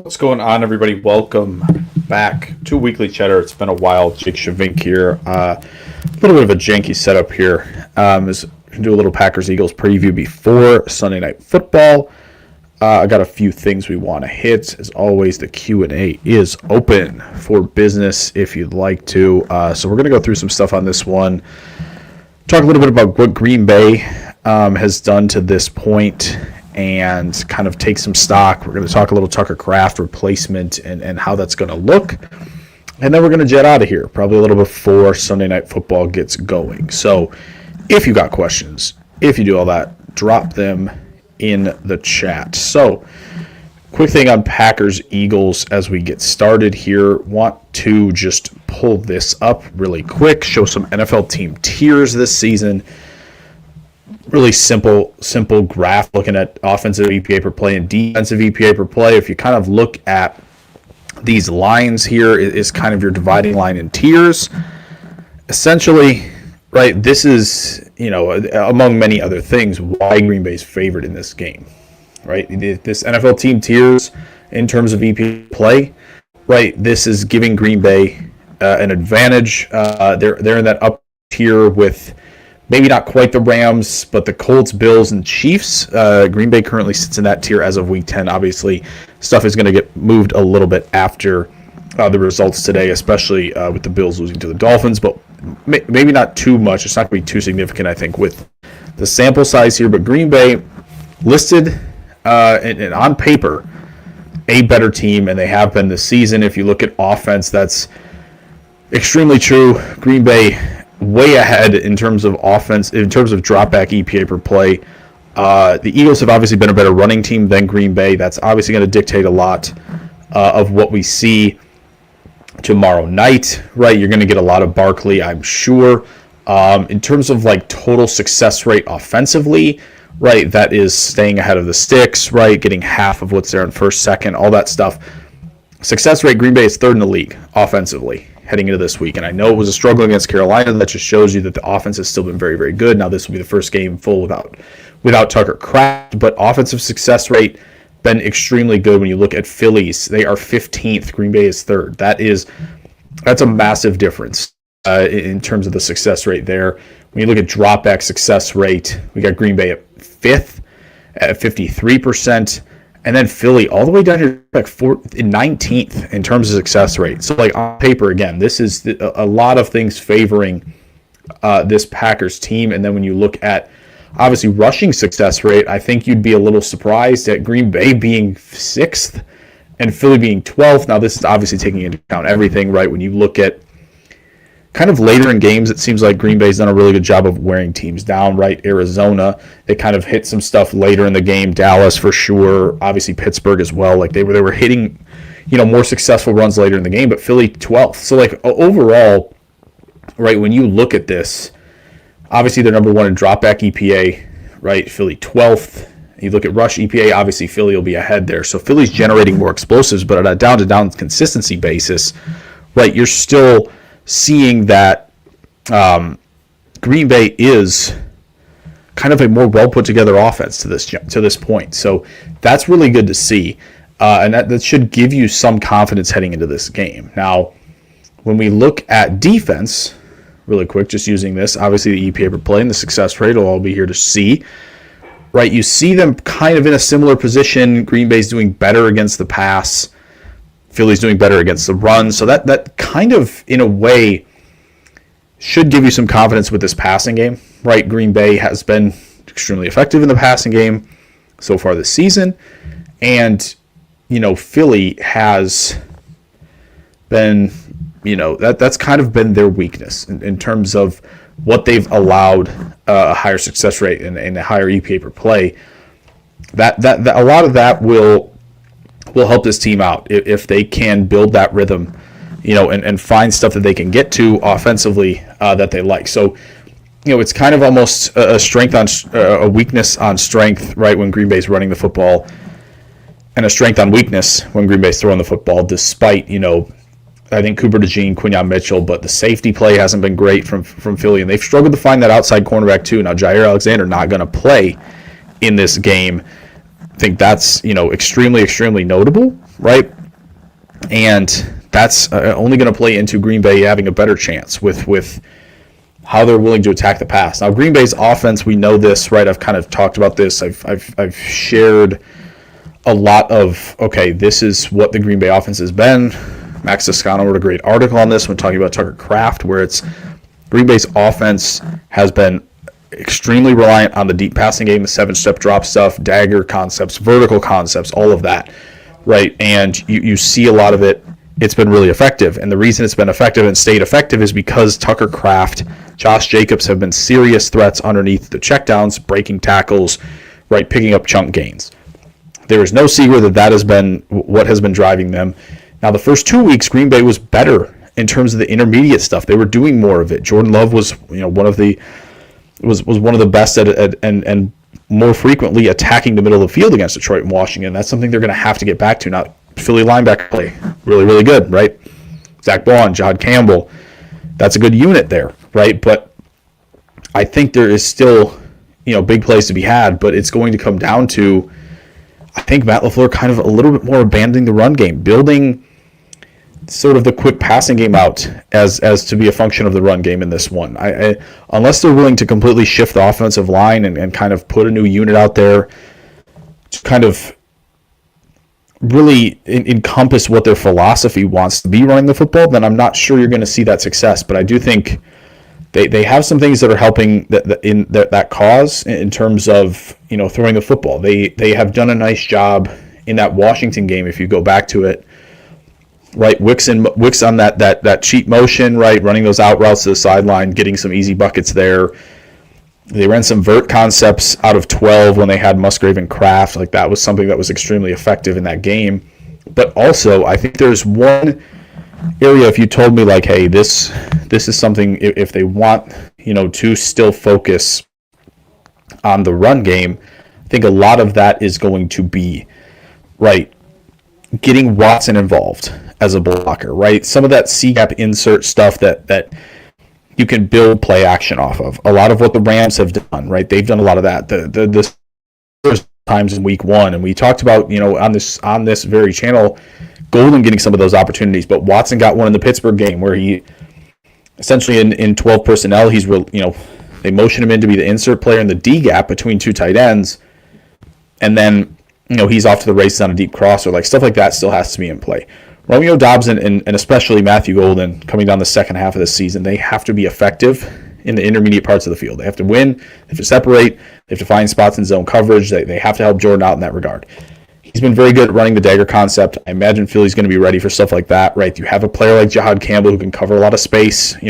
What's going on, everybody? Welcome back to Weekly Cheddar. It's been a while. Jake Shavink here. A little bit of a janky setup here. Is do a little Packers-Eagles preview before Sunday Night Football. I got a few things we want to hit. As always, the Q&A is open for business if you'd like to. So we're going to go through some stuff on this one. Talk a little bit about what Green Bay has done to this point and kind of take some stock. We're going to talk a little Tucker Kraft replacement and how that's going to look. And then we're going to jet out of here, probably a little before Sunday Night Football gets going. So if you got questions, if you do all that, drop them in the chat. So quick thing on Packers-Eagles as we get started here. Want to just pull this up really quick, show some NFL team tiers this season. Really simple graph looking at offensive EPA per play and defensive EPA per play. If you kind of look at these lines here, is kind of your dividing line in tiers. Essentially, right, this is, among many other things, why Green Bay's favored in this game, right? This NFL team tiers in terms of EPA play, right? This is giving Green Bay an advantage. They're in that up tier with maybe not quite the Rams, but the Colts, Bills, and Chiefs. Green Bay currently sits in that tier as of Week 10. Obviously, stuff is going to get moved a little bit after the results today, especially with the Bills losing to the Dolphins, but maybe not too much. It's not going to be too significant, I think, with the sample size here. But Green Bay listed and on paper a better team, and they have been this season. If you look at offense, that's extremely true. Green Bay way ahead in terms of offense, in terms of drop back EPA per play. The Eagles have obviously been a better running team than Green Bay. That's obviously going to dictate a lot of what we see tomorrow night, right? You're going to get a lot of Barkley, I'm sure. In terms of like total success rate offensively, right, that is staying ahead of the sticks, right, getting half of what's there in first, second, all that stuff. Success rate, Green Bay is third in the league offensively heading into this week. And I know it was a struggle against Carolina. That just shows you that the offense has still been very, very good. Now this will be the first game full without Tucker Kraft, but offensive success rate been extremely good. When you look at Phillies, they are 15th. Green Bay is third. That's a massive difference in terms of the success rate there. When you look at dropback success rate, we got Green Bay at 5th at 53%. And then Philly all the way down here like 19th in terms of success rate. So like on paper, again, this is a lot of things favoring this Packers team. And then when you look at obviously rushing success rate, I think you'd be a little surprised at Green Bay being 6th and Philly being 12th. Now this is obviously taking into account everything, right? When you look at kind of later in games, it seems like Green Bay's done a really good job of wearing teams down, right? Arizona, they kind of hit some stuff later in the game. Dallas for sure, obviously Pittsburgh as well. Like they were hitting, more successful runs later in the game, but Philly 12th. So like overall, right, when you look at this, obviously they're number one in dropback EPA, right? Philly 12th. You look at rush EPA, obviously Philly will be ahead there. So Philly's generating more explosives, but on a down-to-down consistency basis, right, you're still seeing that Green Bay is kind of a more well put together offense to this point. So that's really good to see, and that should give you some confidence heading into this game. Now, when we look at defense, really quick, just using this, obviously the EPA per play and the success rate will all be here to see. Right, you see them kind of in a similar position. Green Bay's doing better against the pass. Philly's doing better against the run. So that kind of, in a way, should give you some confidence with this passing game, right? Green Bay has been extremely effective in the passing game so far this season. And, Philly has been, that's kind of been their weakness in terms of what they've allowed a higher success rate and a higher EPA per play. That a lot of that will help this team out if they can build that rhythm, and find stuff that they can get to offensively that they like. So, it's kind of almost a strength on a weakness on strength, right, when Green Bay's running the football, and a strength on weakness when Green Bay's throwing the football, despite, I think Cooper DeJean, Quinyon Mitchell, but the safety play hasn't been great from Philly, and they've struggled to find that outside cornerback too. Now, Jair Alexander not going to play in this game. think that's, extremely, extremely notable, right? And that's only going to play into Green Bay having a better chance with how they're willing to attack the pass. Now, Green Bay's offense, we know this, right? I've kind of talked about this. I've shared a lot of, okay, this is what the Green Bay offense has been. Max Toscano wrote a great article on this when talking about Tucker Kraft, where it's Green Bay's offense has been extremely reliant on the deep passing game, the 7-step drop stuff, dagger concepts, vertical concepts, all of that, right? And you see a lot of it. It's been really effective. And the reason it's been effective and stayed effective is because Tucker Kraft, Josh Jacobs have been serious threats underneath the checkdowns, breaking tackles, right, picking up chunk gains. There is no secret that has been what has been driving them. Now, the first 2 weeks, Green Bay was better in terms of the intermediate stuff. They were doing more of it. Jordan Love was, one of the best at and more frequently attacking the middle of the field against Detroit and Washington. That's something they're going to have to get back to. Now, Philly linebacker play, really, really good, right? Zach Baun, Jod Campbell, that's a good unit there, right? But I think there is still, big plays to be had, but it's going to come down to, I think, Matt LaFleur kind of a little bit more abandoning the run game, building sort of the quick passing game out as to be a function of the run game in this one. Unless they're willing to completely shift the offensive line and kind of put a new unit out there to kind of really encompass what their philosophy wants to be running the football, then I'm not sure you're going to see that success. But I do think they have some things that are helping that cause in terms of throwing the football. They have done a nice job in that Washington game. If you go back to it, right, Wicks on that cheat motion, right, running those out routes to the sideline, getting some easy buckets there. They ran some vert concepts out of 12 when they had Musgrave and Kraft. Like, that was something that was extremely effective in that game. But also, I think there's one area, if you told me, like, hey, this is something, if they want, to still focus on the run game, I think a lot of that is going to be, right, getting Watson involved as a blocker, right? Some of that C-gap insert stuff that you can build play action off of. A lot of what the Rams have done, right? They've done a lot of that. The first times in week 1, and we talked about, on this very channel, Golden getting some of those opportunities, but Watson got one in the Pittsburgh game where he essentially in 12 personnel, they motion him in to be the insert player in the D gap between two tight ends, and then he's off to the races on a deep crosser. Like, stuff like that still has to be in play. Romeo Doubs and especially Matthew Golden coming down the second half of this season, they have to be effective in the intermediate parts of the field. They have to win, they have to separate, they have to find spots in zone coverage. They have to help Jordan out in that regard. He's been very good at running the dagger concept. I imagine Philly's going to be ready for stuff like that, right? You have a player like Jod Campbell who can cover a lot of space,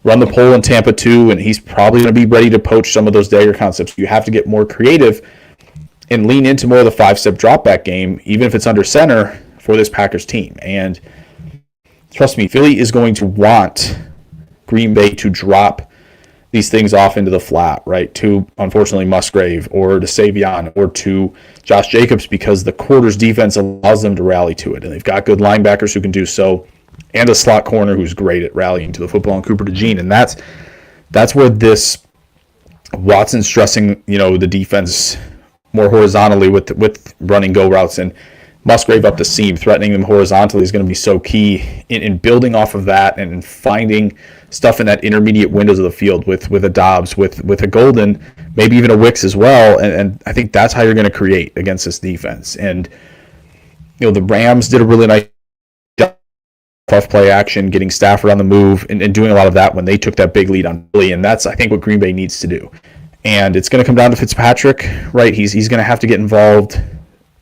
run the pole in Tampa too, and he's probably going to be ready to poach some of those dagger concepts. You have to get more creative and lean into more of the 5-step drop back game, even if it's under center, for this Packers team. And trust me, Philly is going to want Green Bay to drop these things off into the flat, right, to, unfortunately, Musgrave or to Savion or to Josh Jacobs, because the quarters defense allows them to rally to it. And they've got good linebackers who can do so, and a slot corner who's great at rallying to the football, and Cooper DeJean. And that's where this Watson stressing, the defense more horizontally with running go routes and Musgrave up the seam, threatening them horizontally, is going to be so key in building off of that and finding stuff in that intermediate windows of the field with a Dobbs, with a Golden, maybe even a Wicks as well. And I think that's how you're going to create against this defense. And the Rams did a really nice job, tough play action, getting Stafford on the move, and doing a lot of that when they took that big lead on Philly. And that's, I think, what Green Bay needs to do. And it's going to come down to Fitzpatrick, right? He's going to have to get involved.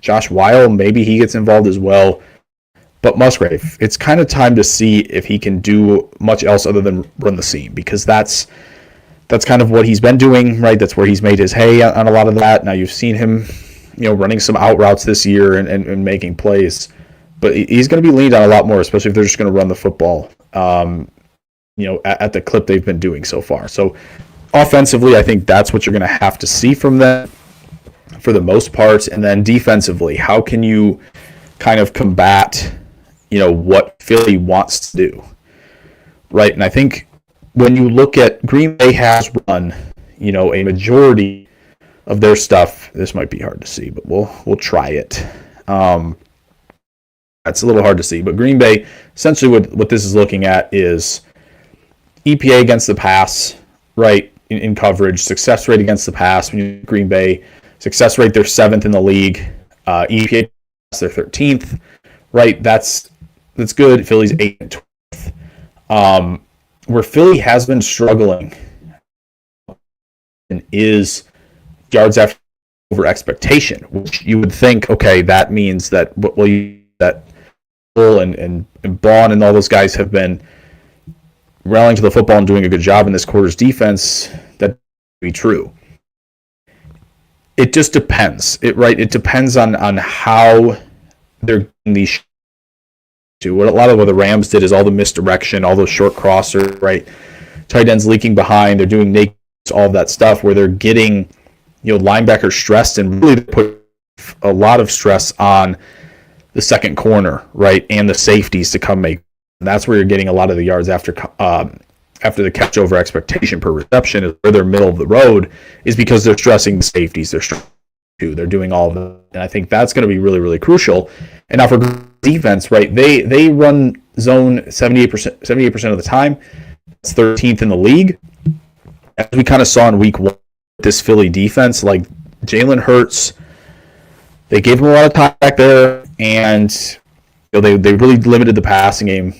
Josh Weil, maybe he gets involved as well. But Musgrave, it's kind of time to see if he can do much else other than run the seam, because that's kind of what he's been doing, right? That's where he's made his hay on a lot of that. Now you've seen him, running some out routes this year and making plays. But he's going to be leaned on a lot more, especially if they're just going to run the football, at the clip they've been doing so far. So offensively, I think that's what you're going to have to see from them for the most part. And then defensively, how can you kind of combat, what Philly wants to do, right? And I think when you look at Green Bay has run, a majority of their stuff. This might be hard to see, but we'll try it. That's a little hard to see, but Green Bay, essentially what this is looking at is EPA against the pass, right, in coverage, success rate against the pass. When you Green Bay, success rate, they're 7th in the league. EPA, they're 13th, right? That's good. Philly's 8th and 12th. Where Philly has been struggling is yards after over expectation, which you would think, okay, that means that that Bull and Bond and all those guys have been rallying to the football and doing a good job in this quarter's defense. That would be true. It just depends. It depends on how they're getting these to. What a lot of what the Rams did is all the misdirection, all those short crossers, right? Tight ends leaking behind. They're doing naked, all of that stuff where they're getting, linebackers stressed and really put a lot of stress on the second corner, right, and the safeties to come make. And that's where you're getting a lot of the yards after the catch over expectation per reception, is where they're middle of the road, is because they're stressing the safeties. They're doing all of it, and I think that's going to be really, really crucial. And now for defense, right, they run zone 78% of the time. It's 13th in the league. As we kind of saw in week 1, this Philly defense, like Jalen Hurts, they gave him a lot of time back there, and they really limited the passing game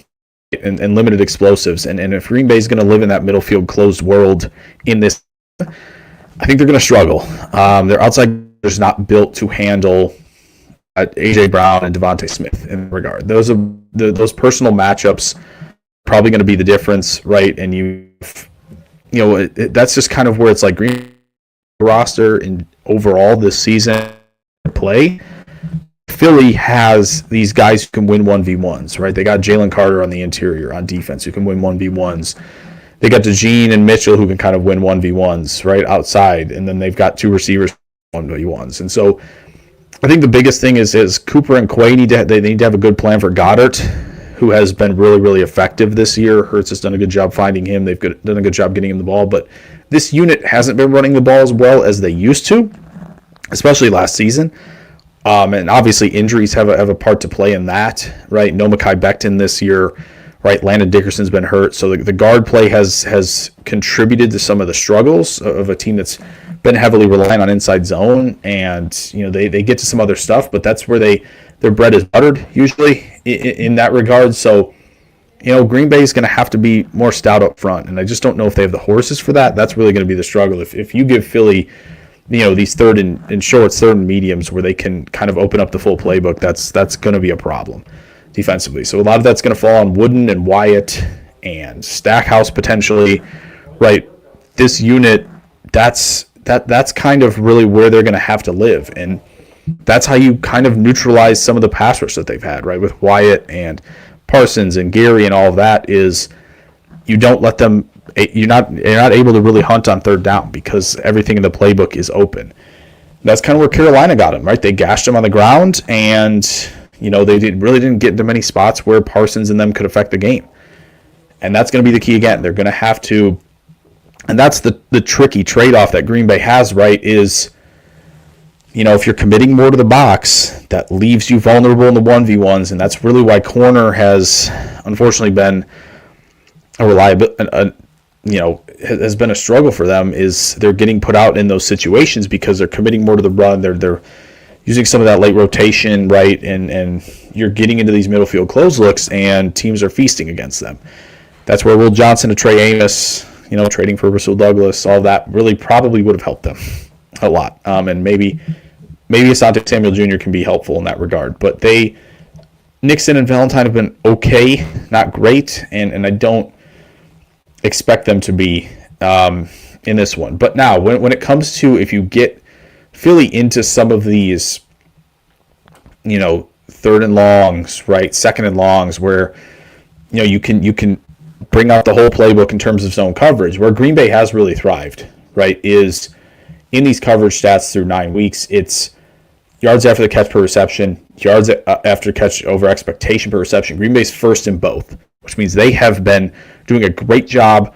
and limited explosives. And if Green Bay is going to live in that middle field closed world in this, I think they're going to struggle. Their outside is not built to handle A.J. Brown and Devontae Smith in that regard. Those personal matchups are probably going to be the difference, right? And that's just kind of where it's like Green roster and overall this season play. Philly has these guys who can win 1v1s, right? They got Jalen Carter on the interior on defense who can win 1v1s. They got DeJean and Mitchell who can kind of win 1v1s, right, outside. And then they've got 2 receivers 1v1s. And so I think the biggest thing is Cooper and Quay need to have a good plan for Goddard, who has been really, really effective this year. Hurts has done a good job finding him. They've done a good job getting him the ball. But this unit hasn't been running the ball as well as they used to, especially last season. And obviously injuries have a part to play in that, right? No Mekhi Becton this year, right? Landon Dickerson's been hurt. So the guard play has contributed to some of the struggles of a team that's been heavily reliant on inside zone. And, they get to some other stuff, but that's where their bread is buttered usually in that regard. So, Green Bay is going to have to be more stout up front. And I just don't know if they have the horses for that. That's really going to be the struggle. If you give Philly, these third and shorts, third and mediums where they can kind of open up the full playbook, that's going to be a problem defensively. So a lot of that's going to fall on Wooden and Wyatt and Stackhouse potentially, right? This unit, that's kind of really where they're going to have to live. And that's how you kind of neutralize some of the pass rush that they've had, right? With Wyatt and Parsons and Gary and all of that, is you don't let them. You're not able to really hunt on third down because everything in the playbook is open. That's kind of where Carolina got him, right? They gashed him on the ground, and they really didn't get into many spots where Parsons and them could affect the game. And that's going to be the key again. They're going to have to, and that's the tricky trade-off that Green Bay has, right? Is if you're committing more to the box, that leaves you vulnerable in the 1v1s, and that's really why corner has unfortunately been a reliability. Has been a struggle for them, is they're getting put out in those situations because they're committing more to the run. They're using some of that late rotation, right? And you're getting into these middle field close looks, and teams are feasting against them. That's where Will Johnson to Trey Amos, trading for Rasul Douglas, all that really probably would have helped them a lot. And maybe Asante Samuel Jr. can be helpful in that regard. But Nixon and Valentine have been okay, not great, and I don't expect them to be in this one. But now, when it comes to, if you get Philly into some of these, third and longs, right, second and longs, where you can bring out the whole playbook in terms of zone coverage, where Green Bay has really thrived, right, is in these coverage stats through 9 weeks. It's yards after the catch per reception, yards after catch over expectation per reception. Green Bay's first in both, which means they have been doing a great job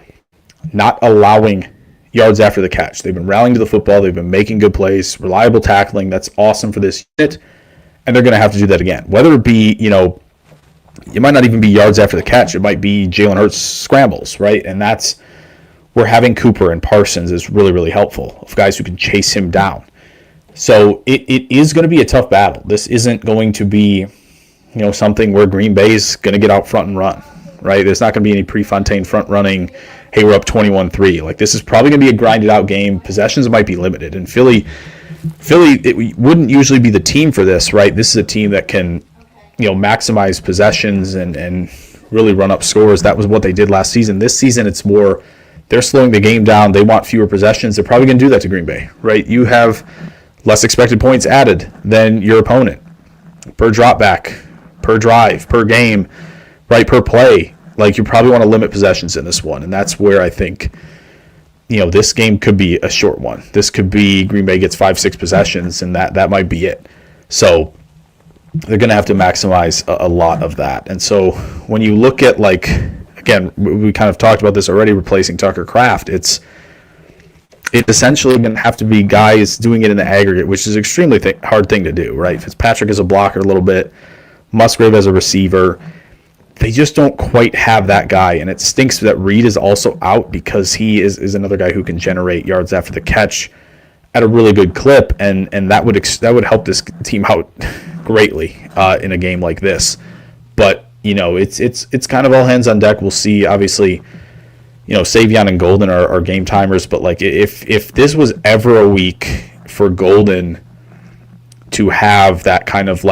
not allowing yards after the catch. They've been rallying to the football. They've been making good plays, reliable tackling. That's awesome for this unit. And they're going to have to do that again. Whether it be, it might not even be yards after the catch. It might be Jalen Hurts scrambles, right? And that's where having Cooper and Parsons is really, really helpful, of guys who can chase him down. So it is going to be a tough battle. This isn't going to be, something where Green Bay's going to get out front and run, right? There's not going to be any Prefontaine front running, hey, we're up 21-3. Like, this is probably going to be a grinded out game. Possessions might be limited. And Philly, it wouldn't usually be the team for this, right? This is a team that can, maximize possessions and really run up scores. That was what they did last season. This season, it's more, they're slowing the game down. They want fewer possessions. They're probably going to do that to Green Bay, right? You have less expected points added than your opponent per drop back, per drive, per game, right, per play. Like, you probably want to limit possessions in this one, and that's where I think, this game could be a short one. This could be Green Bay gets 5-6 possessions, and that might be it. So they're going to have to maximize a lot of that. And so when you look at, again, we kind of talked about this already, replacing Tucker Kraft, it's essentially going to have to be guys doing it in the aggregate, which is an extremely hard thing to do, right? Fitzpatrick is a blocker a little bit, Musgrave as a receiver. They just don't quite have that guy, and it stinks that Reed is also out because he is another guy who can generate yards after the catch at a really good clip, and that would help this team out greatly in a game like this. But it's kind of all hands on deck. We'll see. Obviously, Savion and Golden are game timers, but if this was ever a week for Golden to have that kind of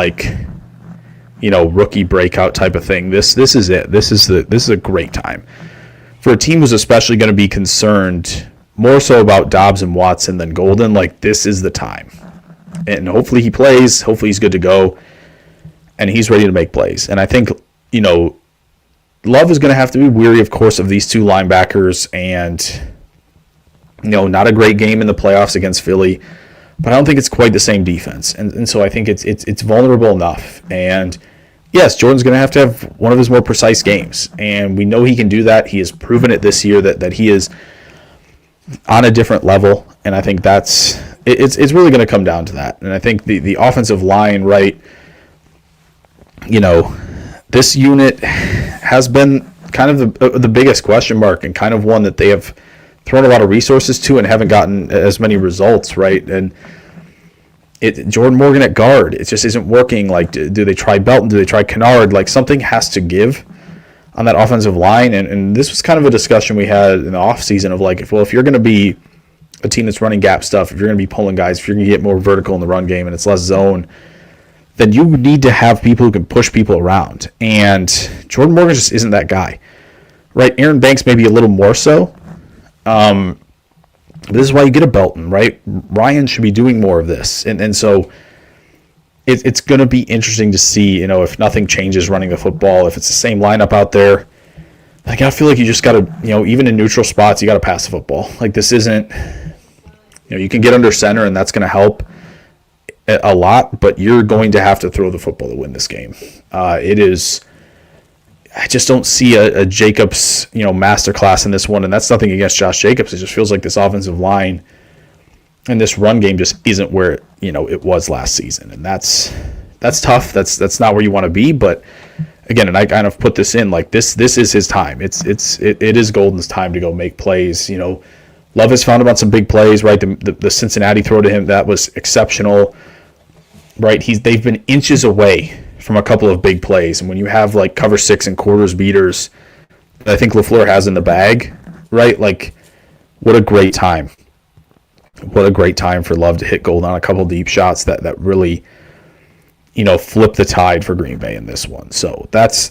rookie breakout type of thing, this is it. This is a great time for a team who's especially going to be concerned more so about Dobbs and Watson than Golden. This is the time, and hopefully he plays. Hopefully he's good to go, and he's ready to make plays. And I think Love is going to have to be weary, of course, of these two linebackers, and not a great game in the playoffs against Philly. But I don't think it's quite the same defense, and so I think it's vulnerable enough. And yes, Jordan's going to have one of his more precise games, and we know he can do that. He has proven it this year that he is on a different level, and I think it's really going to come down to that. And I think the offensive line, right? This unit has been kind of the biggest question mark, and kind of one that they have thrown a lot of resources to and haven't gotten as many results, right? And Jordan Morgan at guard, it just isn't working. Do they try Belton? Do they try Kennard? Something has to give on that offensive line. And this was kind of a discussion we had in the offseason of if you're going to be a team that's running gap stuff, if you're going to be pulling guys, if you're going to get more vertical in the run game and it's less zone, then you need to have people who can push people around. And Jordan Morgan just isn't that guy, right? Aaron Banks maybe a little more so. This is why you get a Belton, right? Ryan should be doing more of this. And so it's going to be interesting to see, if nothing changes running the football, if it's the same lineup out there. I feel like you just got to, even in neutral spots, you got to pass the football. This isn't, you can get under center, and that's going to help a lot, but you're going to have to throw the football to win this game. I just don't see a Jacobs, masterclass in this one, and that's nothing against Josh Jacobs. It just feels like this offensive line and this run game just isn't where it was last season, and that's tough. That's not where you want to be. But again, and I kind of put this in this is his time. It is Golden's time to go make plays. Love has found him on some big plays, right? The Cincinnati throw to him, that was exceptional, right? They've been inches away from a couple of big plays, and when you have cover 6 and quarters beaters, I think LaFleur has in the bag, right? What a great time! What a great time for Love to hit Golden on a couple deep shots that really, flip the tide for Green Bay in this one. So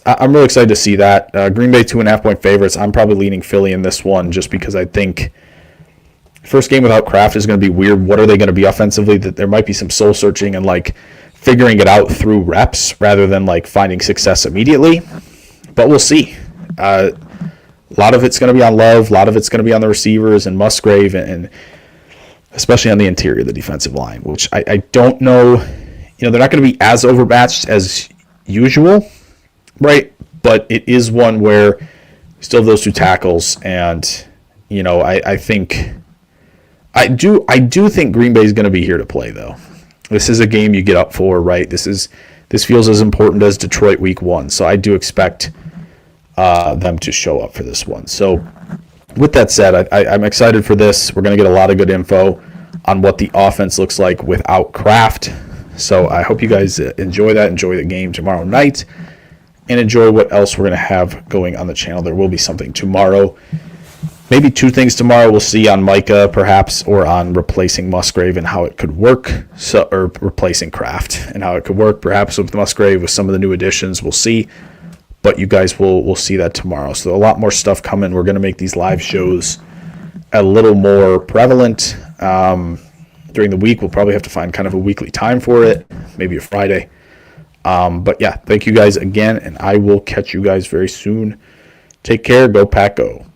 I'm really excited to see that. Green Bay 2.5 point favorites. I'm probably leaning Philly in this one just because I think first game without Kraft is going to be weird. What are they going to be offensively? That there might be some soul searching and figuring it out through reps rather than finding success immediately. But we'll see. A lot of it's going to be on Love. A lot of it's going to be on the receivers and Musgrave, and especially on the interior of the defensive line, which I don't know. They're not going to be as overmatched as usual, right? But it is one where you still have those two tackles, and I think I do think Green Bay is going to be here to play, though. This is a game you get up for, right? This feels as important as Detroit Week 1, so I do expect them to show up for this one. So with that said, I'm excited for this. We're going to get a lot of good info on what the offense looks like without Kraft. So I hope you guys enjoy that, enjoy the game tomorrow night, and enjoy what else we're going to have going on the channel. There will be something tomorrow. Maybe 2 things tomorrow we'll see on Micah, perhaps, or on replacing Musgrave and how it could work, or replacing Kraft and how it could work, perhaps with Musgrave with some of the new additions. We'll see, but you guys will see that tomorrow. So a lot more stuff coming. We're going to make these live shows a little more prevalent. During the week, we'll probably have to find kind of a weekly time for it, maybe a Friday. But yeah, thank you guys again, and I will catch you guys very soon. Take care. Go Pack Go.